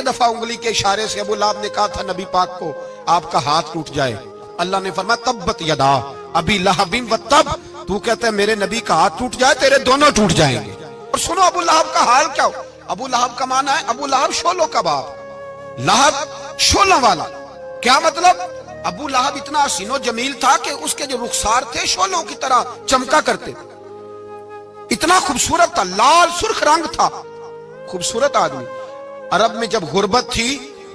ایک دفعہ انگلی کے اشارے سے ابو لہب نے کہا تھا نبی پاک کو آپ کا ہاتھ ٹوٹ جائے، اللہ نے فرمایا تبت یدا ابی لہب و تب، تو کہتا ہے میرے نبی کا ہاتھ ٹوٹ جائے تیرے دونوں ٹوٹ جائیں گے۔ اور سنو ابو لہب کا حال کیا ہو۔ ابو لہب کا معنی ہے ابو لہب شولوں کا باپ، لہب شولوں والا۔ کیا مطلب؟ ابو لہب اتنا حسین و جمیل تھا کہ اس کے جو رخسار تھے شولوں کی طرح چمکا کرتے، اتنا خوبصورت تھا، لال سرخ رنگ تھا، خوبصورت آدمی۔ عرب میں جب غربت تھی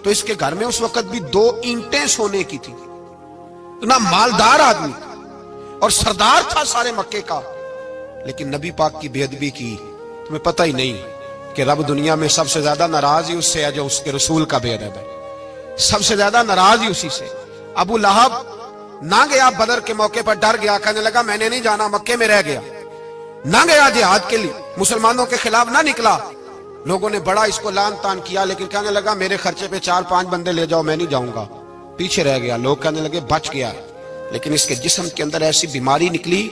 تو اس کے گھر میں اس وقت بھی 2 اینٹیں سونے کی تھی، اتنا مالدار آدمی اور سردار تھا سارے مکے کا۔ لیکن نبی پاک کی بے ادبی کی، تمہیں پتہ ہی نہیں کہ رب دنیا میں سب سے زیادہ ناراض ہی اس سے ہے جو اس کے رسول کا بے ادب ہے، سب سے زیادہ ناراض ہی اسی سے۔ ابو لہب نہ گیا بدر کے موقع پر، ڈر گیا، کہنے لگا میں نے نہیں جانا، مکے میں رہ گیا، نہ گیا جہاد کے لیے، مسلمانوں کے خلاف نہ نکلا۔ لوگوں نے بڑا اس کو لان تان کیا، لیکن کہنے لگا میرے خرچے پہ 4-5 بندے لے جاؤ، میں نہیں جاؤں گا، پیچھے رہ گیا۔ لوگ کہنے لگے بچ گیا، لیکن اس کے جسم کے اندر ایسی بیماری نکلی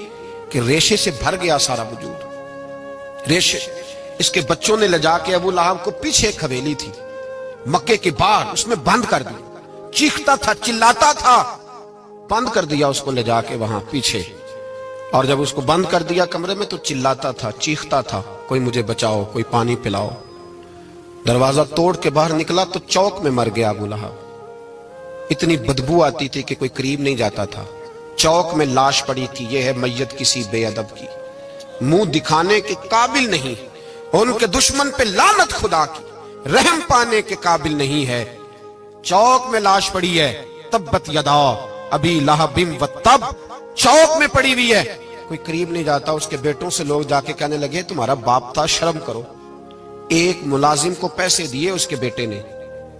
کہ ریشے سے بھر گیا سارا وجود، ریشے۔ اس کے بچوں نے لے جا کے ابو لہب کو پیچھے ایک حویلی تھی مکے کے باہر، اس میں بند کر دیا، چیختا تھا، چلاتا تھا، بند کر دیا اس کو لے جا کے وہاں پیچھے۔ اور جب اس کو بند کر دیا کمرے میں تو چلاتا تھا، چیختا تھا، کوئی مجھے بچاؤ، کوئی پانی پلاؤ۔ دروازہ توڑ کے باہر نکلا تو چوک میں مر گیا ابو لہب، اتنی بدبو آتی تھی کہ کوئی قریب نہیں جاتا تھا۔ چوک میں لاش پڑی تھی، یہ ہے میت کسی بے ادب کی، منہ دکھانے کے قابل نہیں، ان کے دشمن پہ لعنت خدا کی، رحم پانے کے قابل نہیں ہے۔ چوک میں لاش پڑی ہے، تبت یدا ابی لہب و تب، چوک میں پڑی ہوئی ہے، کوئی قریب نہیں جاتا۔ اس کے بیٹوں سے لوگ جا کے کہنے لگے تمہارا باپ تھا، شرم کرو۔ ایک ملازم کو پیسے دیے اس کے بیٹے نے،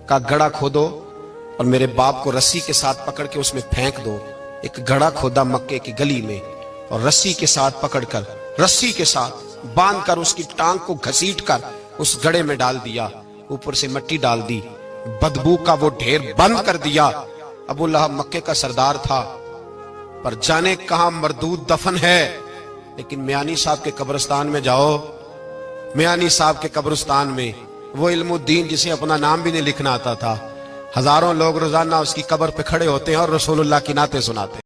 کہا گڑھا کھودو اور میرے باپ کو رسی کے ساتھ پکڑ کے اس میں پھینک دو۔ ایک گڑھا کھودا مکے کی گلی میں اور رسی کے ساتھ پکڑ کر، رسی کے ساتھ باندھ کر اس کی ٹانگ کو گھسیٹ کر اس گڑھے میں ڈال دیا، اوپر سے مٹی ڈال دی، بدبو کا وہ ڈھیر بند کر دیا۔ ابو لہب مکے کا سردار تھا، پر جانے کہاں مردود دفن ہے۔ لیکن میانی صاحب کے قبرستان میں جاؤ، میانی صاحب کے قبرستان میں وہ علم الدین جسے اپنا نام بھی نہیں لکھنا آتا تھا، ہزاروں لوگ روزانہ اس کی قبر پہ کھڑے ہوتے ہیں اور رسول اللہ کی نعتیں سناتے ہیں۔